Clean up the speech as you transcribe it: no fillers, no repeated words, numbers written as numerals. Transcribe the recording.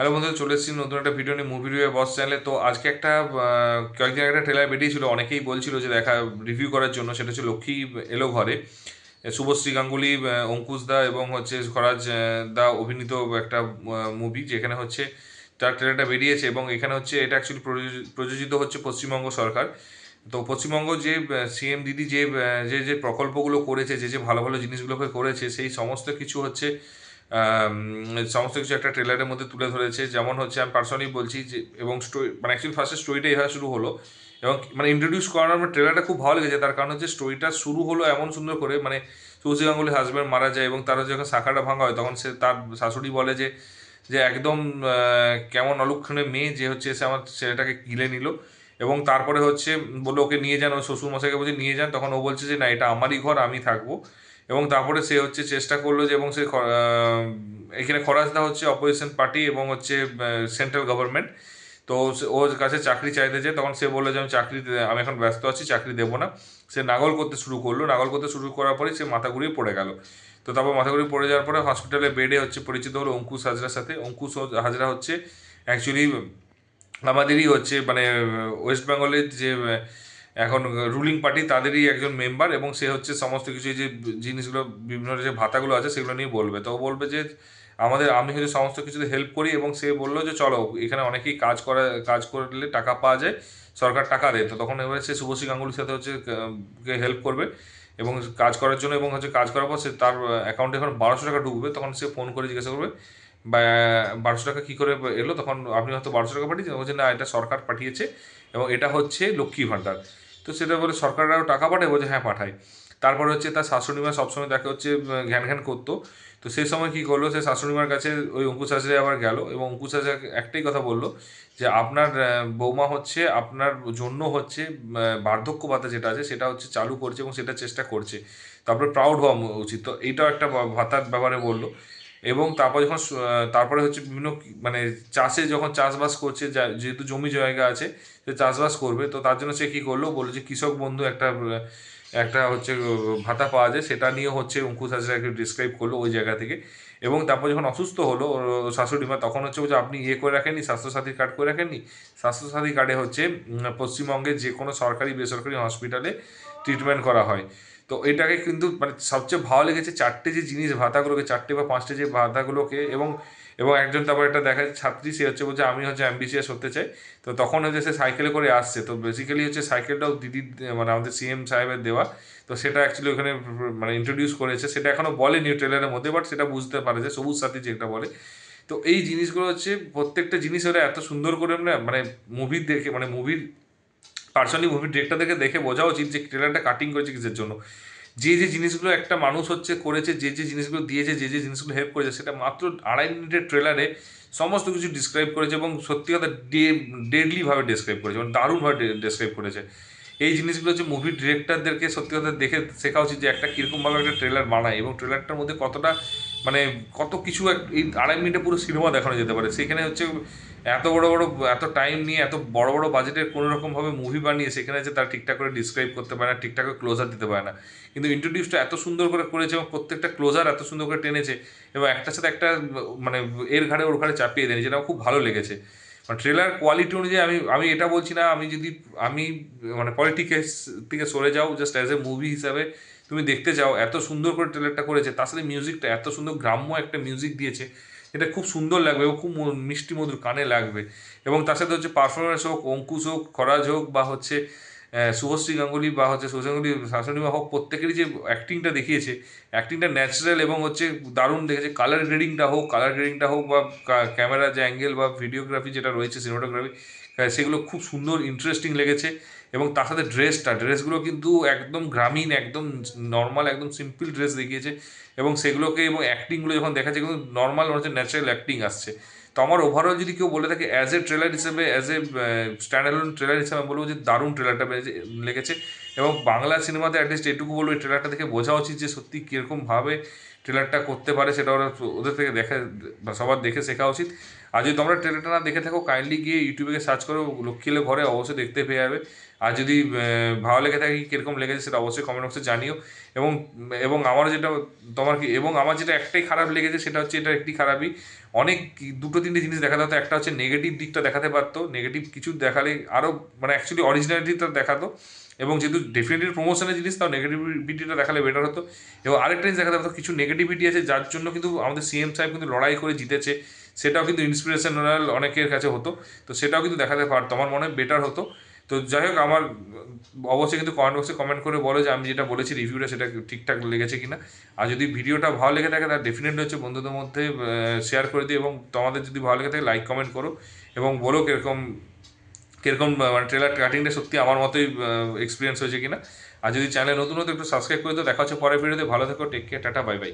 Hello বন্ধুরা, চলে এসেছি নতুন একটা ভিডিও নিয়ে মুভি রিভিউ বস চ্যানেলে। তো আজকে একটা কয়েকদিন একটা ট্রেলার বেরিয়েছিল, অনেকেই বলছিল যে দেখা রিভিউ করার জন্য। সেটা হচ্ছে লক্ষ্মী এলো ঘরে। শুভশ্রী গাঙ্গুলি, অঙ্কুশ দা এবং হচ্ছে খরাজ দা অভিনীত একটা মুভি, যেখানে হচ্ছে তার ট্রেলারটা বেরিয়েছে। এবং এখানে হচ্ছে এটা অ্যাকচুয়ালি প্রযোজিত হচ্ছে পশ্চিমবঙ্গ সরকার। তো পশ্চিমবঙ্গ যে সিএম দিদি যে যে যে প্রকল্পগুলো করেছে, যে যে ভালো ভালো জিনিসগুলোকে করেছে, সেই সমস্ত কিছু হচ্ছে আম, সমস্ত কিছু একটা ট্রেলারের মধ্যে তুলে ধরেছে। যেমন হচ্ছে আমি পার্সোনালি বলছি যে, এবং স্টোরি মানে অ্যাকচুয়ালি ফার্স্টে স্টোরিটা এভাবে শুরু হলো। এবং মানে ইন্ট্রোডিউস করানোর আমার ট্রেলারটা খুব ভালো লেগেছে, তার কারণ হচ্ছে স্টোরিটা শুরু হলো এমন সুন্দর করে। মানে তুলসী গাঙ্গুলি হাজব্যান্ড মারা যায় এবং তার যখন শাখাটা ভাঙা হয়, তখন সে তার শাশুড়ি বলে যে যে একদম কেমন অলক্ষণে মেয়ে যে হচ্ছে এসে আমার ছেলেটাকে গিলে নিল। এবং তারপরে হচ্ছে বললো ওকে নিয়ে যান, ওর শ্বশুর মশাইকে বলছে নিয়ে যান। তখন ও বলছে যে না, এটা আমারই ঘর, আমি থাকবো। এবং তারপরে সে হচ্ছে চেষ্টা করলো যে, এবং সে এখানে খরাজদা হচ্ছে অপোজিশন পার্টি এবং হচ্ছে সেন্ট্রাল গভর্নমেন্ট। তো ওর কাছে চাকরি চাইতে যায়, তখন সে বললো যে আমি এখন ব্যস্ত আছি, চাকরি দেবো না। সে নাগল করতে শুরু করলো, নাগল করতে শুরু করার পরে সে মাথা ঘুরিয়ে পড়ে গেল। তো তারপর মাথা ঘুরিয়ে পড়ে যাওয়ার পরে হসপিটালে বেডে হচ্ছে পরিচিত হলো অঙ্কুশ হাজরার সাথে। অঙ্কুশ হাজরা হচ্ছে অ্যাকচুয়ালি আমাদেরই হচ্ছে মানে ওয়েস্ট বেঙ্গলের যে এখন রুলিং পার্টি, তাদেরই একজন মেম্বার। এবং সে হচ্ছে সমস্ত কিছু যে জিনিসগুলো, বিভিন্ন যে ভাতাগুলো আছে সেগুলো নিয়ে বলবে। তো ও বলবে যে আমি হচ্ছে সমস্ত কিছুতে হেল্প করি। এবং সে বললো যে চলো, এখানে অনেকেই কাজ করলে টাকা পাওয়া যায়, সরকার টাকা দেয়। তো তখন এবারে সে শুভশ্রী গাঙ্গুলির সাথে হচ্ছে হেল্প করবে এবং কাজ করার জন্য। এবং হচ্ছে কাজ করার পর সে তার অ্যাকাউন্টে এখন 1200 টাকা ঢুকবে। তখন সে ফোন করে জিজ্ঞাসা করবে বা 1200 টাকা কী করে এলো। তখন আপনি হয়তো 1200 টাকা পাঠিয়েছেন, বলছে না, এটা সরকার পাঠিয়েছে এবং এটা হচ্ছে লক্ষ্মী ভাণ্ডার। তো সেটা বলে সরকাররাও টাকা পাঠায়, বলছে হ্যাঁ পাঠায়। তারপরে হচ্ছে তার শাশুড়ি মা সবসময় তাকে হচ্ছে ঘ্যান ঘ্যান করতো। তো সেই সময় কী করলো, সে শাশুড়ি মার কাছে ওই অঙ্কুশ হাজরা আবার গেল এবং অঙ্কুশ হাজরা একটাই কথা বললো যে আপনার বৌমা হচ্ছে আপনার জন্য হচ্ছে বার্ধক্য ভাতা যেটা আছে সেটা হচ্ছে চালু করছে এবং সেটা চেষ্টা করছে, তারপরে প্রাউড হওয়া উচিত। তো এইটাও একটা ভাতার ব্যাপারে বললো। এবং তারপর যখন তারপরে হচ্ছে বিভিন্ন মানে চাষে যখন চাষবাস করছে, যেহেতু জমি জায়গা আছে, সে চাষবাস করবে। তো তার জন্য সে কী করলো, বললো যে কৃষক বন্ধু একটা একটা হচ্ছে ভাতা পাওয়া যায়, সেটা নিয়ে হচ্ছে অঙ্কুশ হাজরাকে ডিসক্রাইব করলো ওই জায়গা থেকে। এবং তারপর যখন অসুস্থ হলো ওর শাশুড়ি মা, তখন হচ্ছে বলছে আপনি ইয়ে করে রাখেননি, স্বাস্থ্যসাথী কার্ড করে রাখেননি। স্বাস্থ্যসাথী কার্ডে হচ্ছে পশ্চিমবঙ্গের যে কোনো সরকারি বেসরকারি হসপিটালে ট্রিটমেন্ট করা হয়। তো এটাকে কিন্তু মানে সবচেয়ে ভালো লেগেছে চারটে যে জিনিস ভাতাগুলোকে, চারটে বা পাঁচটে যে ভাতাগুলোকে। এবং এবং একজন তারপর একটা দেখা যাচ্ছে ছাত্রী, সে হচ্ছে বলছে আমি হচ্ছে অ্যাম্বিশিয়াস হতে চাই। তো তখন হচ্ছে সে সাইকেলে করে আসছে। তো বেসিক্যালি হচ্ছে সাইকেলটাও দিদির মানে আমাদের সিএম সাহেবের দেওয়া। তো সেটা অ্যাকচুয়ালি ওখানে মানে ইন্ট্রোডিউস করেছে, সেটা এখনও বলেনি ট্রেলারের মধ্যে, বাট সেটা বুঝতে পারে যে সবুজ সাথী যেটা বলে। তো এই জিনিসগুলো হচ্ছে প্রত্যেকটা জিনিস ওরা এত সুন্দর করে না মানে মুভির দেখে মানে মুভির পার্সোনালি মুভির ডিরেক্টর দেখে দেখে বোঝা উচিত যে ট্রেলারটা কাটিং করেছে কিসের জন্য। যে যে জিনিসগুলো একটা মানুষ হচ্ছে করেছে, যে যে জিনিসগুলো দিয়েছে, যে যে জিনিসগুলো হেল্প করেছে, সেটা মাত্র 2.5 মিনিটের ট্রেলারে সমস্ত কিছু ডিসক্রাইব করেছে। এবং সত্যি কথা ডেডলিভাবে ডিসক্রাইব করেছে, মানে দারুণভাবে ডিসক্রাইব করেছে। এই জিনিসগুলো হচ্ছে মুভির ডিরেক্টরদেরকে সত্যি কথা দেখে শেখা উচিত যে একটা কীরকমভাবে একটা ট্রেলার বানায় এবং ট্রেলারটার মধ্যে কতটা মানে কত কিছু এই 2.5 মিনিটে পুরো সিনেমা দেখানো যেতে পারে। সেখানে হচ্ছে এত বড় বড় এত টাইম নিয়ে এত বড় বড় বাজেটের কোনো রকমভাবে মুভি বানিয়ে সেখানে যে তার ঠিকঠাক করে ডিসক্রাইব করতে পারে না, ঠিকঠাক করে ক্লোজার দিতে পারে না। কিন্তু ইন্ট্রোডিউসটা এত সুন্দর করে করেছে এবং প্রত্যেকটা ক্লোজার এত সুন্দর করে টেনেছে এবং একটার সাথে একটা মানে এর ঘাড়ে ওর ঘাড়ে চাপিয়ে দেয়নি, যেটা আমার খুব ভালো লেগেছে। মানে ট্রেলার কোয়ালিটি অনুযায়ী আমি আমি এটা বলছি না, আমি মানে পলিটিক্স থেকে সরে যাও, জাস্ট অ্যাজ এ মুভি হিসাবে তুমি দেখতে যাও, এত সুন্দর করে ট্রেলারটা করেছে। তার সাথে মিউজিকটা এত সুন্দর গ্রাম্য একটা মিউজিক দিয়েছে, এটা খুব সুন্দর লাগবে এবং খুব মিষ্টি মধুর কানে লাগবে। এবং তার সাথে হচ্ছে পারফরমেন্স হোক, অঙ্কুশ হোক, খরাজ হোক, বা হচ্ছে শুভশ্রী গাঙ্গুলি বা হচ্ছে শুভশ্রী গাঙ্গুলি শাশুড়ি মা হোক, প্রত্যেকেরই যে অ্যাক্টিংটা দেখিয়েছে, অ্যাক্টিংটা ন্যাচারাল এবং হচ্ছে দারুণ দেখেছে। কালার গ্রেডিংটা হোক বা ক্যামেরা যে অ্যাঙ্গেল বা ভিডিওগ্রাফি যেটা রয়েছে, সিনেমাটোগ্রাফি, সেগুলো খুব সুন্দর ইন্টারেস্টিং লেগেছে। এবং তার সাথে ড্রেসগুলো কিন্তু একদম গ্রামীণ, একদম নর্মাল, একদম সিম্পল ড্রেস দেখিয়েছে। এবং সেগুলোকে এবং অ্যাক্টিংগুলো যখন দেখাচ্ছে কিন্তু নর্মাল মনে হচ্ছে ন্যাচারাল অ্যাক্টিং আসছে। তো আমার ওভারঅল যদি কেউ বলে থাকে অ্যাজ এ ট্রেলার হিসেবে, as a stand alone trailer হিসেবে, আমি বলবো যে দারুণ ট্রেলারটা লেগেছে। এবং বাংলা সিনেমাতে অ্যাটলিস্ট এটুকু বলবো, এই ট্রেলারটা দেখে বোঝা উচিত যে সত্যি কীরকমভাবে ট্রেলারটা করতে পারে, সেটা ওরা ওদের থেকে দেখে বা সবার দেখে শেখা উচিত। আর যদি তোমরা ট্রেলারটা না দেখে থাকো কাইন্ডলি গিয়ে ইউটিউবে সার্চ করো লক্ষ্মী এলো ঘরে, অবশ্যই দেখতে পেয়ে যাবে। আর যদি ভালো লেগে থাকে কীরকম লেগেছে সেটা অবশ্যই কমেন্ট বক্সে জানিও। এবং এবং আমার যেটা তোমার কি এবং আমার যেটা একটাই খারাপ লেগেছে সেটা হচ্ছে, এটা একটি খারাপই, অনেক দুটো তিনটে জিনিস দেখাতে হতো। একটা হচ্ছে নেগেটিভ দিকটা দেখাতে পারতো, নেগেটিভ কিছু দেখালে আরও মানে অ্যাকচুয়ালি অরিজিনালিটিটা দেখাতো। এবং যেহেতু ডেফিনেটলি প্রমোশনের জিনিস, তাও নেগেটিভিটিটা দেখালে বেটার হতো। এবং আরেকটা জিনিস দেখাতে পারতো, কিছু নেগেটিভিটি আছে যার জন্য কিন্তু আমাদের সিএম সাহেব কিন্তু লড়াই করে জিতেছে, সেটাও কিন্তু ইন্সপিরেশনাল অনেকের কাছে হতো। তো সেটাও কিন্তু দেখাতে পারতো, আমার মনে হয় বেটার হতো। তো যাই হোক, আমার অবশ্যই কিন্তু কমেন্ট বক্সে কমেন্ট করে বলো যে আমি যেটা বলেছি রিভিউটা সেটা ঠিকঠাক লেগেছে কিনা। আর যদি ভিডিওটা ভালো লেগে থাকে তাহলে ডেফিনেটলি হচ্ছে বন্ধুদের মধ্যে শেয়ার করে দিও। এবং তোমাদের যদি ভালো লেগে থাকে লাইক কমেন্ট করো এবং বলো কীরকম কীরকম মানে ট্রেলার কাটিংটা সত্যি আমার মতোই এক্সপিরিয়েন্স হয়েছে কিনা। আর যদি চ্যানেল নতুন হতো একটু সাবস্ক্রাইব করে দিও। দেখা হচ্ছে পরের ভিডিওতে। ভালো থেকো, take care, tata, bye by.